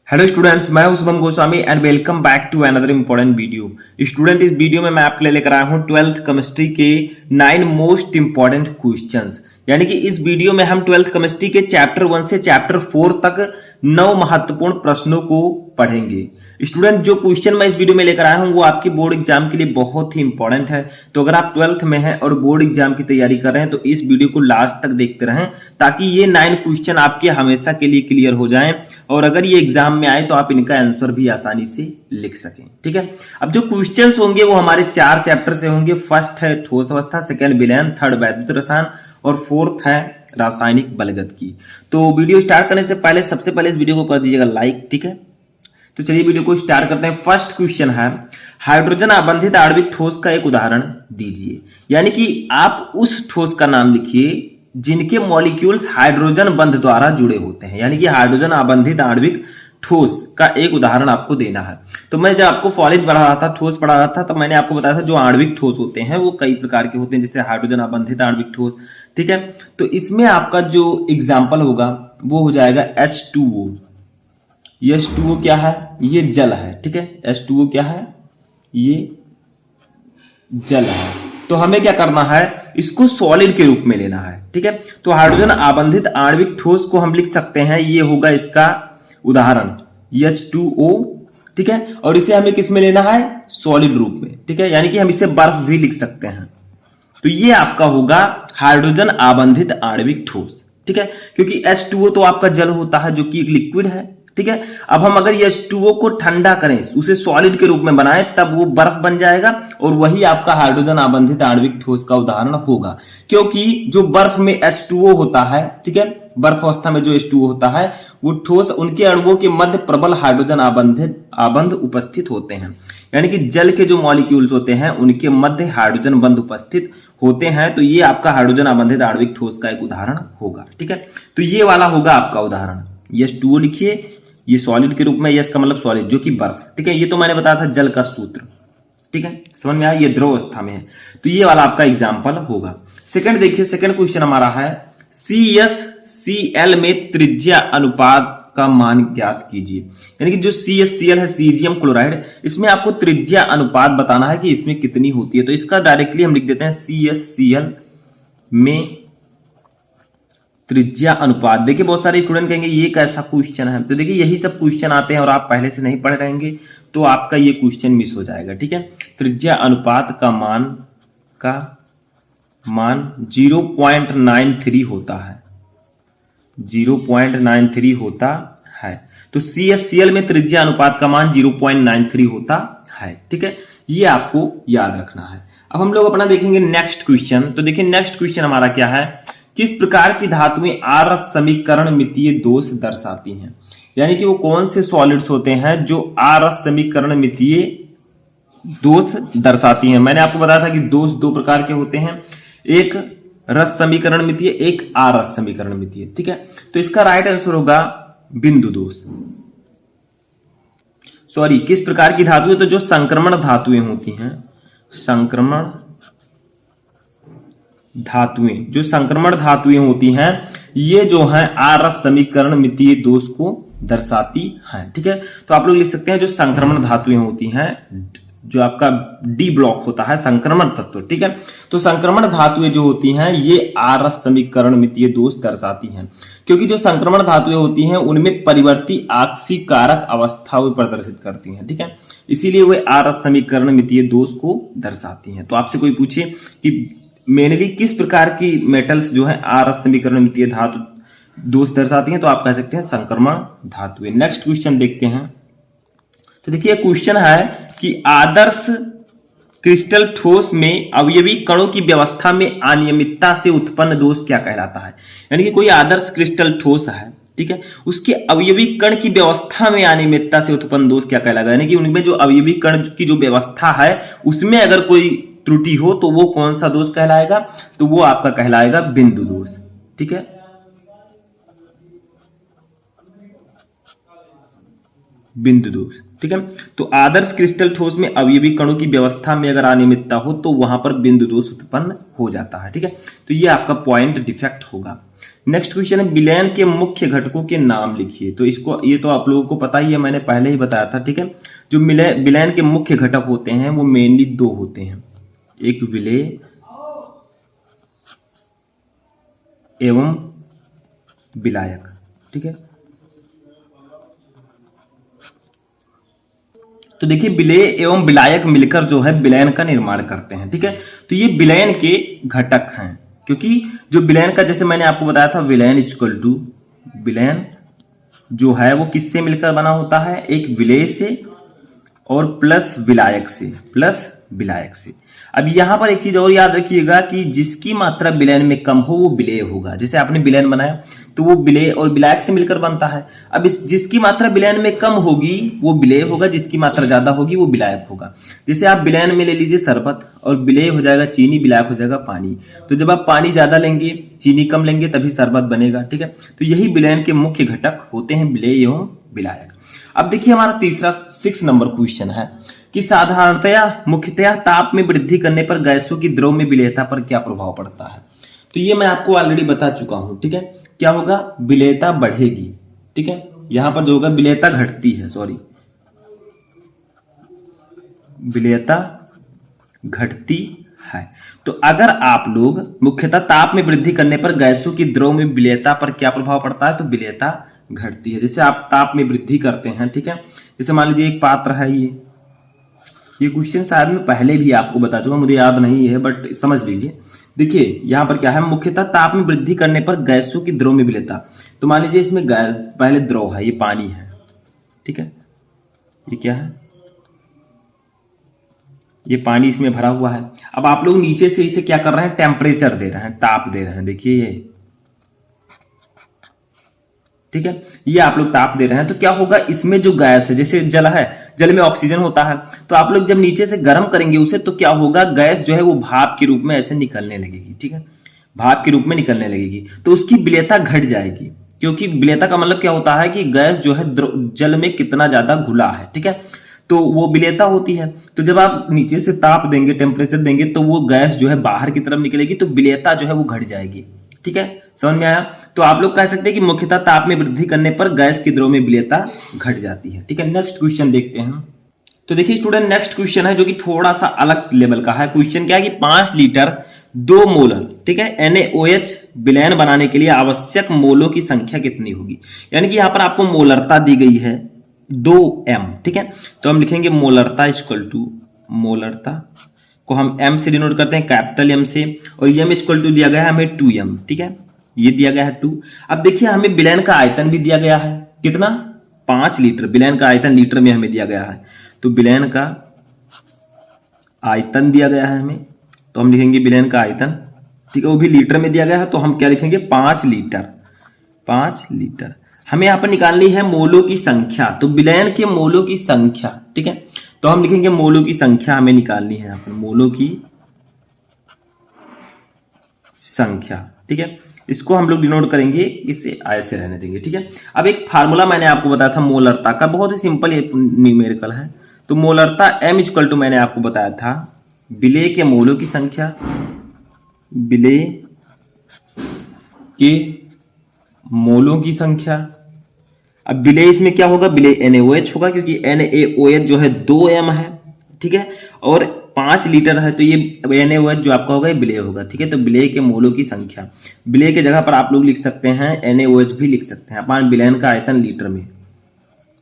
Hello students, मैं हूं Shubham Goswami and welcome back to another important video. Student, इस वीडियो में मैं आपके लिए लेकर आया हूं 12th केमिस्ट्री के 9 मोस्ट इंपॉर्टेंट क्वेश्चंस। यानी कि इस वीडियो में हम 12th केमिस्ट्री के चैप्टर 1 से चैप्टर 4 तक 9 महत्वपूर्ण प्रश्नों को पढ़ेंगे। स्टूडेंट, जो क्वेश्चन मैं इस वीडियो में लेकर आया हूं वो आपके बोर्ड एग्जाम के लिए बहुत ही इंपॉर्टेंट है। तो अगर आप 12th में हैं और बोर्ड एग्जाम की तैयारी कर रहे हैं तो इस वीडियो को लास्ट तक देखते रहें, ताकि ये 9 क्वेश्चन आपके हमेशा के लिए क्लियर हो जाएं और अगर ये एग्जाम में आए तो आप इनका आंसर भी आसानी से लिख सकें। ठीक है, अब जो क्वेश्चंस होंगे वो हमारे 4 चैप्टर से होंगे। फर्स्ट है ठोस अवस्था, सेकंड विलयन, थर्ड वैद्युत रसायन और फोर्थ है रासायनिक बलगत की। तो वीडियो स्टार्ट करने से पहले सबसे पहले इस वीडियो को कर दीजिएगा लाइक। ठीक है, तो चलिए वीडियो को स्टार्ट करते हैं। फर्स्ट क्वेश्चन है, हाइड्रोजन आबंधित आणविक ठोस का एक उदाहरण दीजिए। यानी कि आप उस ठोस का नाम लिखिए जिनके मॉलिक्यूल्स हाइड्रोजन बंध द्वारा जुड़े होते हैं। यानी कि हाइड्रोजन आबंधित आणविक ठोस का एक उदाहरण आपको देना है। तो मैं जब आपको सॉलिड पढ़ा रहा था, ठोस पढ़ा रहा था, तो मैंने आपको बताया था जो आणविक ठोस होते हैं वो कई प्रकार के होते हैं, जैसे हाइड्रोजन आबंधित आणविक ठोस। ठीक है, तो इसमें आपका जो एग्जाम्पल होगा वो हो जाएगा H2O। ये H2O क्या है? ये जल है। ठीक है, H2O क्या है? ये जल है। तो हमें क्या करना है, इसको सॉलिड के रूप में लेना है। ठीक है, तो हाइड्रोजन आबंधित आणविक ठोस को हम लिख सकते हैं, ये होगा इसका उदाहरण H2O। ठीक है, और इसे हमें किस में लेना है? सॉलिड रूप में। ठीक है, यानी कि हम इसे बर्फ भी लिख सकते हैं। तो ये आपका होगा हाइड्रोजन आबंधित आणविक ठोस। ठीक है, क्योंकि H2O तो आपका जल होता है जो कि एक लिक्विड है। ठीक है, अब हम अगर ये H2O को ठंडा करें, उसे सॉलिड के रूप में बनाएं, तब वो बर्फ बन जाएगा और वही आपका हाइड्रोजन आबंधित आणविक ठोस का उदाहरण होगा। क्योंकि जो बर्फ में H2O होता है, ठीक है, बर्फ अवस्था में जो H2O होता है वो ठोस, उनके अणुओं के मध्य प्रबल हाइड्रोजन आबंध उपस्थित होते हैं। यानी कि जल के जो मॉलिक्यूल्स होते हैं उनके मध्य हाइड्रोजन बंध उपस्थित होते हैं। तो ये आपका हाइड्रोजन आबंधित आणविक ठोस का एक उदाहरण होगा। ठीक है, तो ये वाला होगा आपका उदाहरण। H2O लिखिए, ये सॉलिड के रूप में, यस का मतलब सॉलिड, जो कि बर्फ। ठीक है, ये तो मैंने बताया था जल का सूत्र। ठीक है, समझ में आया? ये द्रव अवस्था में है, तो ये वाला आपका एग्जाम्पल होगा। सेकंड देखिए, सेकंड क्वेश्चन हमारा है, CSCl में त्रिज्या अनुपात का मान ज्ञात कीजिए। यानी कि जो CSCl है, सीजियम क्लोराइड, इसमें आपको त्रिज्या अनुपात बताना है कि इसमें कितनी होती है। तो इसका डायरेक्टली हम लिख देते हैं CSCl में त्रिज्या अनुपात। देखिए, बहुत सारे स्टूडेंट कहेंगे ये कैसा क्वेश्चन है। तो देखिए, यही सब क्वेश्चन आते हैं और आप पहले से नहीं पढ़ रहेंगे तो आपका ये क्वेश्चन मिस हो जाएगा। ठीक है, त्रिज्या अनुपात का मान 0.93 होता है, 0.93 होता है। तो CSCl में त्रिज्या अनुपात का मान 0.93 होता है। ठीक है, ये आपको याद रखना है। अब हम लोग अपना देखेंगे नेक्स्ट क्वेश्चन। तो देखिए, नेक्स्ट क्वेश्चन हमारा क्या है, किस प्रकार की धातुएं आरस समीकरण मितीय दोष दर्शाती हैं। यानी कि वो कौन से सॉलिड्स होते हैं जो आरस समीकरण मितीय दोष दर्शाती हैं। मैंने आपको बताया था कि दोष 2 प्रकार के होते हैं, एक रस समीकरण मितीय, एक आरस समीकरण मितीय। ठीक है, तो इसका राइट आंसर होगा बिंदु दोष। सॉरी, किस प्रकार की धातुएं, तो जो संक्रमण धातुएं होती हैं, संक्रमण धातुएं, जो संक्रमण धातुएं होती हैं, ये जो है आरस समीकरण मितीय दोष को दर्शाती हैं। ठीक है, तो आप लोग लिख सकते हैं जो संक्रमण धातुएं होती हैं, जो आपका डी ब्लॉक होता है संक्रमण तत्व। ठीक है, तो संक्रमण धातुएं जो होती हैं ये आरस समीकरण मितीय दोष दर्शाती हैं, क्योंकि जो संक्रमण धातुएं होती हैं उनमें परिवर्ती आक्सीकारक अवस्था वो प्रदर्शित करती हैं। ठीक है, इसीलिए वे आरस समीकरण मितीय दोष को दर्शाती हैं। तो आपसे कोई पूछे कि मेनली किस प्रकार की मेटल्स जो है आरस समीकरण मितीय धातु दोष दर्शाती हैं, तो आप कह सकते हैं संक्रमण धातुएं। नेक्स्ट क्वेश्चन देखते हैं। तो देखिए, क्वेश्चन है कि आदर्श क्रिस्टल ठोस में अवयवी कणों की व्यवस्था में अनियमितता से उत्पन्न दोष क्या कहलाता है। यानी कि कोई आदर्श क्रिस्टल ठोस है, ठीक है, उसके अवयवी कण की व्यवस्था में अनियमितता से उत्पन्न दोष क्या कहलाएगा। यानी कि उनमें जो अवयवी कण की जो व्यवस्था है उसमें अगर कोई त्रुटि हो तो वो कौन सा दोष कहलाएगा, तो वो आपका कहलाएगा बिंदु दोष। ठीक है, बिंदु दोष। ठीक है, तो आदर्श क्रिस्टल ठोस में अवयवी कणों की व्यवस्था में अगर अनियमितता हो तो वहां पर बिंदु दोष उत्पन्न हो जाता है। ठीक है, तो ये आपका पॉइंट डिफेक्ट होगा। नेक्स्ट क्वेश्चन है विलयन के मुख्य घटकों के नाम लिखिए। तो इसको ये तो आप लोगों को पता ही है, मैंने पहले ही बताया था, ठीक है। जो विलयन के मुख्य घटक होते हैं वो मेनली दो होते हैं, एक विलेय एवं विलायक, ठीक है। तो देखिए विलेय एवं विलायक मिलकर जो है विलयन का निर्माण करते हैं, ठीक है। तो ये विलयन के घटक हैं, क्योंकि जो विलयन का, जैसे मैंने आपको बताया था, विलयन इक्वल टू, विलयन जो है वो किससे मिलकर बना होता है, एक विलेय से और प्लस विलायक से, प्लस विलायक से। अब यहां पर एक चीज और याद रखिएगा कि जिसकी मात्रा विलयन में कम हो वो विलेय होगा। जैसे आपने विलयन बनाया तो वो विलेय और विलायक से मिलकर बनता है। अब इस जिसकी मात्रा विलयन में कम होगी वो विलेय होगा, जिसकी मात्रा ज्यादा होगी वो विलायक होगा। जैसे आप विलयन में ले लीजिए शरबत, और विलेय हो जाएगा चीनी, विलायक हो जाएगा पानी। तो जब आप पानी ज्यादा लेंगे, चीनी कम लेंगे, तभी शरबत बनेगा, ठीक है। तो यही विलयन के मुख्य घटक होते हैं, विलेय एवं विलायक। अब देखिए हमारा तीसरा 6 नंबर क्वेश्चन है कि साधारणतया मुख्यतया ताप में वृद्धि करने पर गैसों की द्रव में विलेयता पर क्या प्रभाव पड़ता है। तो ये मैं आपको ऑलरेडी बता चुका हूं, ठीक है। क्या होगा, विलेयता बढ़ेगी, ठीक है। यहां पर जो होगा विलेयता घटती है, सॉरी, विलेयता घटती है। तो अगर आप लोग मुख्यतः ताप में वृद्धि करने पर गैसों की द्रव में विलेयता पर क्या प्रभाव पड़ता है, तो विलेयता घटती है। जैसे आप ताप में वृद्धि करते हैं, ठीक है। जैसे मान लीजिए एक पात्र है, ये क्वेश्चन शायद मैं पहले भी आपको बता चुका, मुझे याद नहीं है, बट समझ लीजिए। देखिए यहां पर क्या है, मुख्यतः ताप में वृद्धि करने पर गैसों की द्रव में विलेयता। तो मान लीजिए इसमें गैस, पहले द्रव है, ये पानी है, ठीक है। ये क्या है, ये पानी इसमें भरा हुआ है। अब आप लोग नीचे से इसे क्या कर रहे हैं, टेम्परेचर दे रहे हैं, ताप दे रहे हैं। देखिए ये, ठीक है, ये आप लोग ताप दे रहे हैं। तो क्या होगा, इसमें जो गैस है, जैसे जल है, जल में ऑक्सीजन होता है, तो आप लोग जब नीचे से गर्म करेंगे उसे, तो क्या होगा, गैस जो है वो भाप के रूप में ऐसे निकलने लगेगी, ठीक है, भाप के रूप में निकलने लगेगी। तो उसकी विलेयता घट जाएगी, क्योंकि विलेयता का मतलब क्या होता है कि गैस जो है जल में कितना ज्यादा घुला है, ठीक है। तो वो विलेयता होती है। तो जब आप नीचे से ताप देंगे, टेम्परेचर देंगे, तो वो गैस जो है बाहर की तरफ निकलेगी, तो विलेयता जो है वो घट जाएगी, ठीक है। समझ में आया। तो आप लोग कह सकते हैं कि मुख्यतः ताप में वृद्धि करने पर गैस की द्रव में विलेयता घट जाती है, ठीक है। नेक्स्ट क्वेश्चन देखते हैं। तो देखिए स्टूडेंट, नेक्स्ट क्वेश्चन है जो कि थोड़ा सा अलग लेवल का है। क्वेश्चन क्या है कि 5 लीटर 2 मोलर, ठीक है, NaOH विलयन बनाने के लिए आवश्यक मोलों की संख्या कितनी होगी। यानी कि यहां पर आपको मोलरता दी गई है 2m, ठीक है। तो हम लिखेंगे मोलरता इक्वल टू, मोलरता को हम m से डिनोट करते हैं, कैपिटल M से, और m इक्वल टू दिया गया है हमें 2m, ठीक है, ये दिया गया है 2। अब देखिए हमें विलयन का आयतन भी दिया गया है, कितना, 5 लीटर। विलयन का आयतन लीटर में हमें दिया गया है, तो विलयन का आयतन दिया गया है हमें, तो हम लिखेंगे विलयन का आयतन, ठीक है, वो भी लीटर में दिया गया है। तो हम क्या लिखेंगे, 5 लीटर, 5 लीटर। हमें यहाँ पर निकालनी है मोलों की संख्या, तो विलयन के मोलों की संख्या, ठीक है। तो हम लिखेंगे मोलों की संख्या हमें निकालनी है यहाँ पर, मोलों की संख्या, ठीक है। इसको हम लोग डिनोट करेंगे, इससे ऐसे रहने देंगे, ठीक है। अब एक फार्मूला मैंने आपको बताया था मोलरता का, बहुत ही सिंपल न्यूमेरिकल है। तो मोलरता m इक्वल टू, मैंने आपको बताया था, विलेय के मोलों की संख्या, विलेय के मोलों की संख्या। अब विलेय इसमें क्या होगा, विलेय NaOH होगा, क्योंकि NaOH जो है 2m है, ठीक है, और 5 लीटर है, तो ये NaOH जो आपका होगा ये विलेय होगा, ठीक है। तो विलेय के मोलों की संख्या, विलेय के जगह पर आप लोग लिख सकते हैं NaOH भी लिख सकते हैं अपन, विलयन का आयतन लीटर में,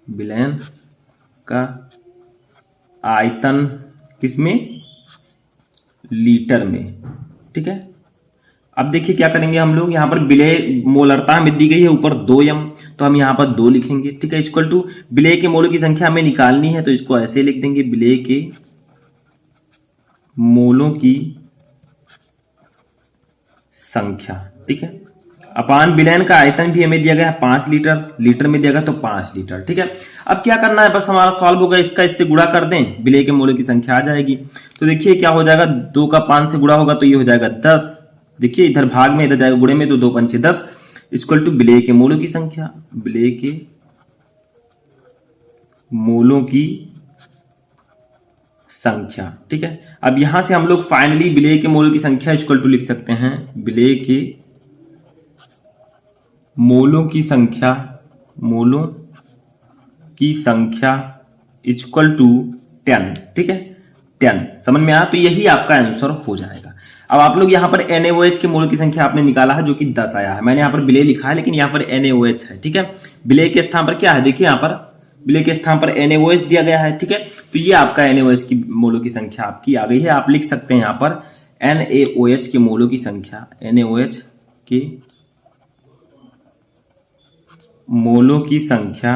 विलयन का आयतन किसमें, लीटर में, ठीक है। अब देखिए क्या करेंगे हम लोग, यहाँ पर विलेय मोलरता हमें दी गई है ऊपर 2m, तो हम यहाँ पर 2 लिखेंगे, ठीक है, इक्वल टू विलेय के मोलों की संख्या हमें निकालनी है, तो इसको ऐसे लिख देंगे, विलेय के मोलों की संख्या, ठीक है, अपान विलयन का आयतन भी हमें दिया गया है 5 लीटर, लीटर में दिया गया तो 5 लीटर, ठीक है। अब क्या करना है, बस हमारा सॉल्व होगा, इसका इससे गुणा कर दें, विलेय के मोलों की संख्या आ जाएगी। तो देखिए क्या हो जाएगा, 2 का 5 से गुणा होगा तो ये हो जाएगा 10। देखिए इधर भाग में, इधर जाएगा गुणे में, तो 2 पंचे 10 इक्वल टू विलेय के मोलों की संख्या, विलेय के मोलों की संख्या, ठीक है। अब यहां से हम लोग फाइनली विलेय के मोलों की संख्या इक्वल टू लिख सकते हैं, विलेय के मोलों की संख्या इक्वल टू 10, ठीक है 10, समझ में आया। तो यही आपका आंसर हो जाएगा। अब आप लोग यहाँ पर NaOH के मोल की संख्या आपने निकाला है जो कि 10 आया है। मैंने यहाँ पर विलेय लिखा है लेकिन यहाँ पर NaOH है, ठीक है। विलेय के स्थान पर क्या है, देखिए यहाँ पर विलेय के स्थान पर NaOH दिया गया है, ठीक है। तो ये आपका NaOH की मोलों की संख्या आपकी आ गई है। आप लिख सकते हैं यहाँ पर NaOH के मोलों की संख्या, NaOH के मोलों की संख्या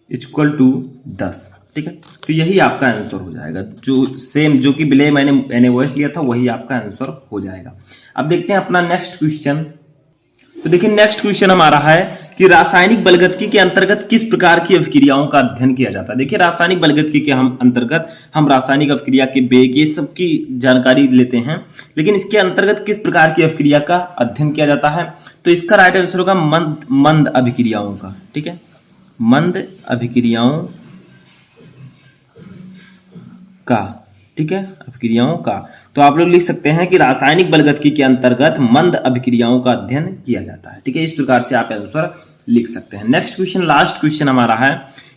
इक्वल टू 10, ठीक है। तो यही आपका आंसर हो जाएगा। जो कि विलेय मैंने NaOH लिया था वही आपका आंसर हो जाएगा। अब देखते हैं अपना नेक्स्ट क्वेश्चन। तो देखिए नेक्स्ट क्वेश्चन हमारा है कि रासायनिक बलगतिकी के अंतर्गत किस प्रकार की अभिक्रियाओं का अध्ययन किया जाता है। देखिए रासायनिक बलगतिकी के अंतर्गत हम रासायनिक अभिक्रिया के वेग ये सब की जानकारी लेते हैं, लेकिन इसके अंतर्गत किस प्रकार की अभिक्रिया का अध्ययन किया जाता है। तो इसका राइट आंसर होगा मंद अभिक्रियाओं का, ठीक है, मंद अभिक्रियाओं का, ठीक है, अभिक्रियाओं का। तो आप लोग लिख सकते हैं कि रासायनिक बलगतिकी के अंतर्गत मंद अभिक्रियाओं का अध्ययन किया जाता है, ठीक है। इस प्रकार से आप आंसर लिख सकते हैं। नेक्स्ट क्वेश्चन, लास्ट क्वेश्चन हमारा है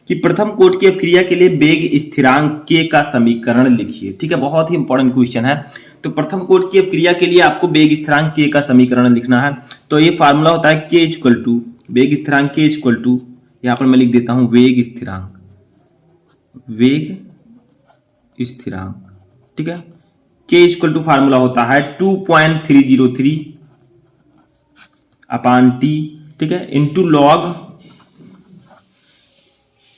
कि प्रथम कोटि की अभिक्रिया के लिए वेग स्थिरांक k का समीकरण लिखिए, ठीक है। बहुत ही इंपॉर्टेंट क्वेश्चन है। तो प्रथम कोटि की अभिक्रिया के लिए आपको वेग स्थिरांक k का समीकरण लिखना है। तो ये फार्मूला होता है k इक्वल टू वेग स्थिरांक k इक्वल टू, यहाँ पर मैं लिख देता हूं वेग स्थिरांक, ठीक है। k इक्वल टू फार्मूला होता है 2.303 अपान t, ठीक है, into log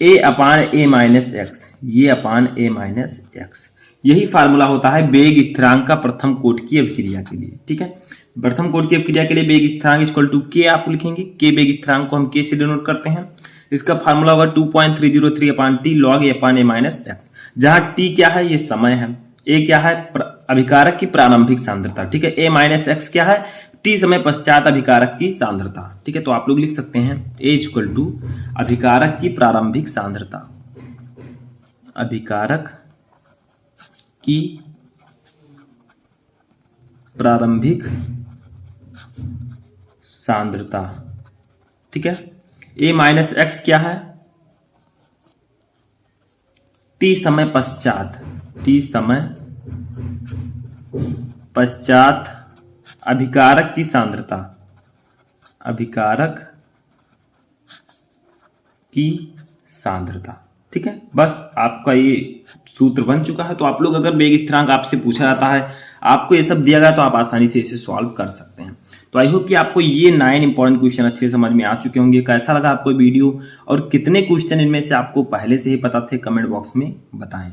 a upon a minus x, ये अपान a माइनस एक्स। यही फार्मूला होता है वेग स्थिरांक का प्रथम कोटि की अभिक्रिया के लिए, ठीक है। प्रथम कोटि की अभिक्रिया के लिए वेग स्थिरांक इक्वल टू k आप लिखेंगे। k वेग स्थिरांक को हम k से डिनोट करते हैं। इसका फार्मूला होगा 2.303 अपान t log a upon a minus x, जहां t क्या है, ये समय है, a क्या है, अभिकारक की प्रारंभिक सांद्रता, ठीक है। a माइनस एक्स क्या है, t समय पश्चात अभिकारक की सांद्रता, ठीक है। तो आप लोग लिख सकते हैं a इक्वल टू अभिकारक की प्रारंभिक सांद्रता, अभिकारक की प्रारंभिक सांद्रता, ठीक है। a माइनस एक्स क्या है, t समय पश्चात अभिकारक की सांद्रता, अभिकारक की सांद्रता, ठीक है। बस आपका ये सूत्र बन चुका है। तो आप लोग अगर वेग स्थिरांक आपसे पूछा जाता है, आपको ये सब दिया गया, तो आप आसानी से इसे सॉल्व कर सकते हैं। तो आई होप कि आपको ये 9 इंपॉर्टेंट क्वेश्चन अच्छे समझ में आ चुके होंगे। कैसा लगा आपको वीडियो और कितने क्वेश्चन इनमें से आपको पहले से ही पता थे, कमेंट बॉक्स में बताएं।